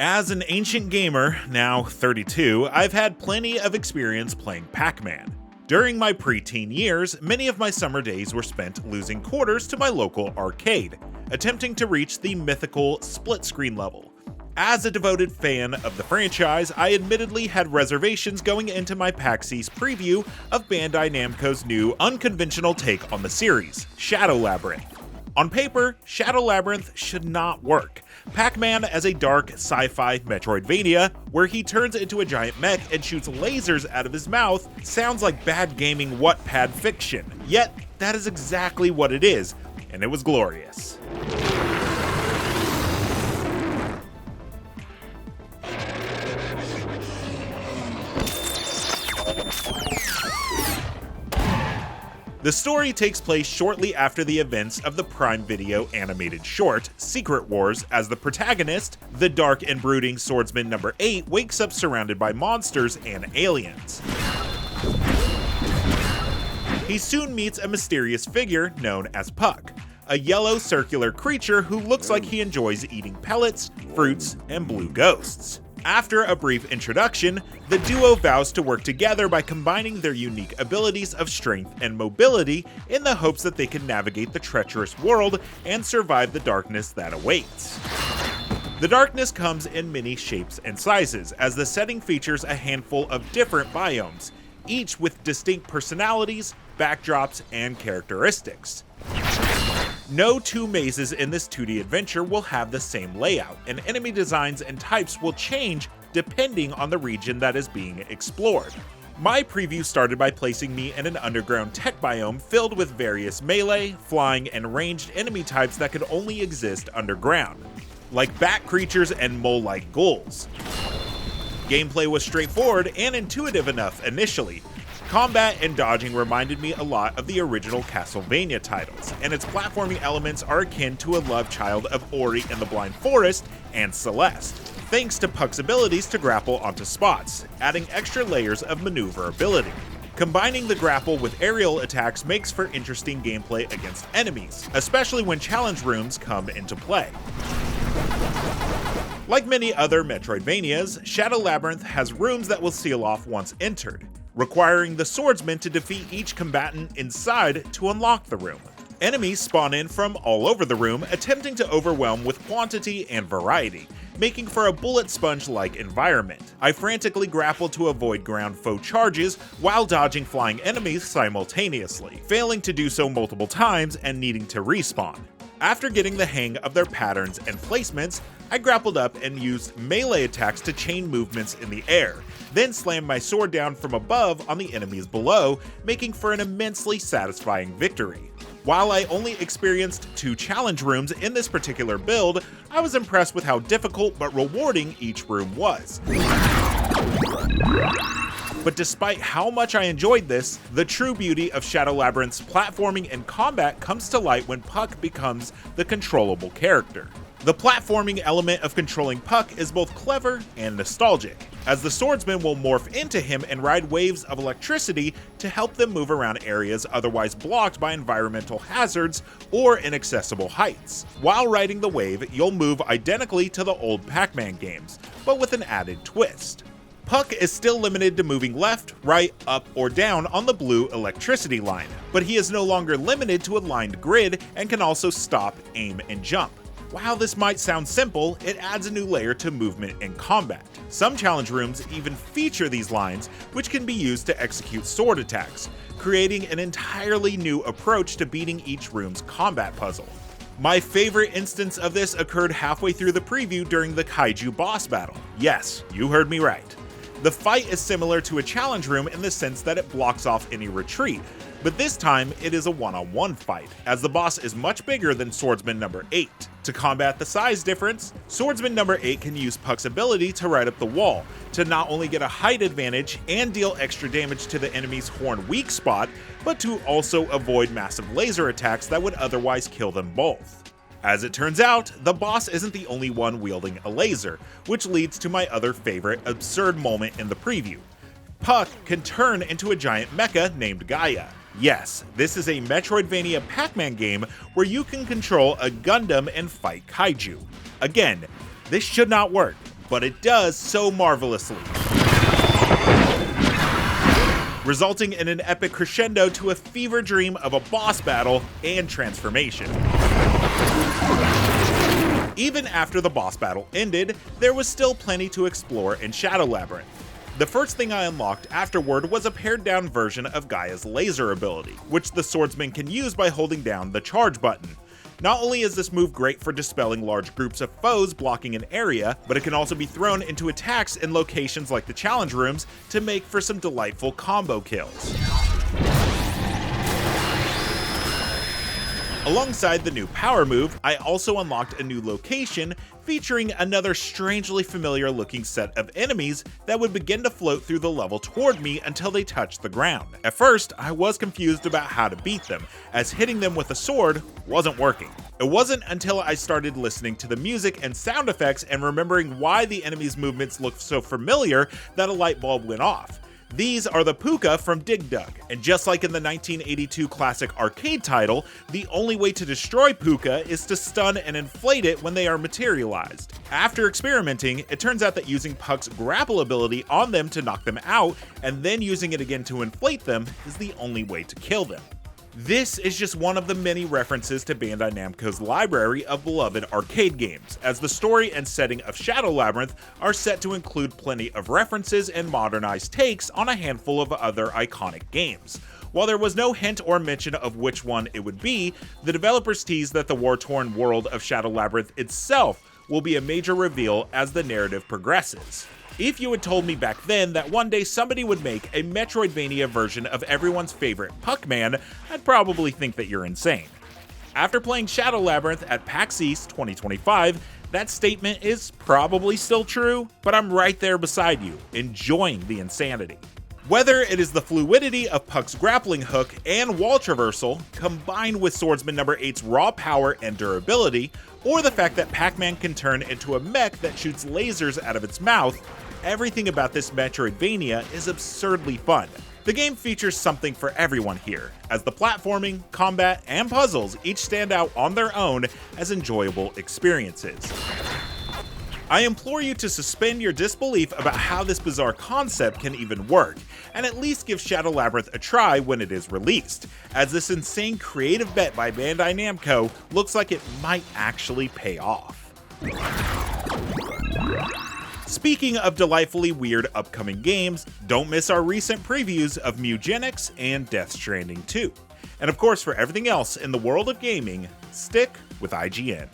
As an ancient gamer, now 32, I've had plenty of experience playing Pac-Man. During my preteen years, many of my summer days were spent losing quarters to my local arcade, attempting to reach the mythical split-screen level. As a devoted fan of the franchise, I admittedly had reservations going into my PAX East preview of Bandai Namco's new unconventional take on the series, Shadow Labyrinth. On paper, Shadow Labyrinth should not work. Pac-Man as a dark sci-fi Metroidvania, where he turns into a giant mech and shoots lasers out of his mouth, sounds like bad gaming Wattpad fiction. Yet, that is exactly what it is, and it was glorious. The story takes place shortly after the events of the Prime Video animated short, Secret Wars, as the protagonist, the dark and brooding swordsman number 8, wakes up surrounded by monsters and aliens. He soon meets a mysterious figure known as Puck, a yellow circular creature who looks like he enjoys eating pellets, fruits, and blue ghosts. After a brief introduction, the duo vows to work together by combining their unique abilities of strength and mobility in the hopes that they can navigate the treacherous world and survive the darkness that awaits. The darkness comes in many shapes and sizes, as the setting features a handful of different biomes, each with distinct personalities, backdrops, and characteristics. No two mazes in this 2D adventure will have the same layout, and enemy designs and types will change depending on the region that is being explored. My preview started by placing me in an underground tech biome filled with various melee, flying, and ranged enemy types that could only exist underground, like bat creatures and mole-like ghouls. Gameplay was straightforward and intuitive enough initially. Combat and dodging reminded me a lot of the original Castlevania titles, and its platforming elements are akin to a love child of Ori and the Blind Forest and Celeste, thanks to Puck's abilities to grapple onto spots, adding extra layers of maneuverability. Combining the grapple with aerial attacks makes for interesting gameplay against enemies, especially when challenge rooms come into play. Like many other Metroidvanias, Shadow Labyrinth has rooms that will seal off once entered, requiring the swordsman to defeat each combatant inside to unlock the room. Enemies spawn in from all over the room, attempting to overwhelm with quantity and variety, making for a bullet sponge-like environment. I frantically grapple to avoid ground foe charges while dodging flying enemies simultaneously, failing to do so multiple times and needing to respawn. After getting the hang of their patterns and placements, I grappled up and used melee attacks to chain movements in the air, then slammed my sword down from above on the enemies below, making for an immensely satisfying victory. While I only experienced 2 challenge rooms in this particular build, I was impressed with how difficult but rewarding each room was. But despite how much I enjoyed this, the true beauty of Shadow Labyrinth's platforming and combat comes to light when Puck becomes the controllable character. The platforming element of controlling Puck is both clever and nostalgic, as the swordsman will morph into him and ride waves of electricity to help them move around areas otherwise blocked by environmental hazards or inaccessible heights. While riding the wave, you'll move identically to the old Pac-Man games, but with an added twist. Puck is still limited to moving left, right, up, or down on the blue electricity line, but he is no longer limited to a lined grid and can also stop, aim, and jump. While this might sound simple, it adds a new layer to movement and combat. Some challenge rooms even feature these lines, which can be used to execute sword attacks, creating an entirely new approach to beating each room's combat puzzle. My favorite instance of this occurred halfway through the preview during the Kaiju boss battle. Yes, you heard me right. The fight is similar to a challenge room in the sense that it blocks off any retreat, but this time it is a one-on-one fight, as the boss is much bigger than Swordsman number 8. To combat the size difference, Swordsman number 8 can use Puck's ability to ride up the wall, to not only get a height advantage and deal extra damage to the enemy's horn weak spot, but to also avoid massive laser attacks that would otherwise kill them both. As it turns out, the boss isn't the only one wielding a laser, which leads to my other favorite absurd moment in the preview. Puck can turn into a giant mecha named Gaia. Yes, this is a Metroidvania Pac-Man game where you can control a Gundam and fight Kaiju. Again, this should not work. but it does so marvelously, resulting in an epic crescendo to a fever dream of a boss battle and transformation. Even after the boss battle ended, there was still plenty to explore in Shadow Labyrinth. The first thing I unlocked afterward was a pared down version of Gaia's laser ability, which the swordsman can use by holding down the charge button. Not only is this move great for dispelling large groups of foes blocking an area, but it can also be thrown into attacks in locations like the challenge rooms to make for some delightful combo kills. Alongside the new power move, I also unlocked a new location featuring another strangely familiar looking set of enemies that would begin to float through the level toward me until they touched the ground. At first, I was confused about how to beat them, as hitting them with a sword wasn't working. It wasn't until I started listening to the music and sound effects and remembering why the enemies' movements looked so familiar that a light bulb went off. These are the Puka from Dig Dug, and just like in the 1982 classic arcade title, the only way to destroy Puka is to stun and inflate it when they are materialized. After experimenting, it turns out that using Puck's grapple ability on them to knock them out, and then using it again to inflate them, is the only way to kill them. This is just one of the many references to Bandai Namco's library of beloved arcade games, as the story and setting of Shadow Labyrinth are set to include plenty of references and modernized takes on a handful of other iconic games. While there was no hint or mention of which one it would be, the developers teased that the war-torn world of Shadow Labyrinth itself will be a major reveal as the narrative progresses. If you had told me back then that one day somebody would make a Metroidvania version of everyone's favorite Pac-Man, I'd probably think that you're insane. After playing Shadow Labyrinth at PAX East 2025, that statement is probably still true, but I'm right there beside you, enjoying the insanity. Whether it is the fluidity of Puck's grappling hook and wall traversal, combined with Swordsman No. 8's raw power and durability, or the fact that Pac-Man can turn into a mech that shoots lasers out of its mouth, everything about this Metroidvania is absurdly fun. The game features something for everyone here, as the platforming, combat, and puzzles each stand out on their own as enjoyable experiences. I implore you to suspend your disbelief about how this bizarre concept can even work, and at least give Shadow Labyrinth a try when it is released, as this insane creative bet by Bandai Namco looks like it might actually pay off. Speaking of delightfully weird upcoming games, don't miss our recent previews of Mugenics and Death Stranding 2. And of course, for everything else in the world of gaming, stick with IGN.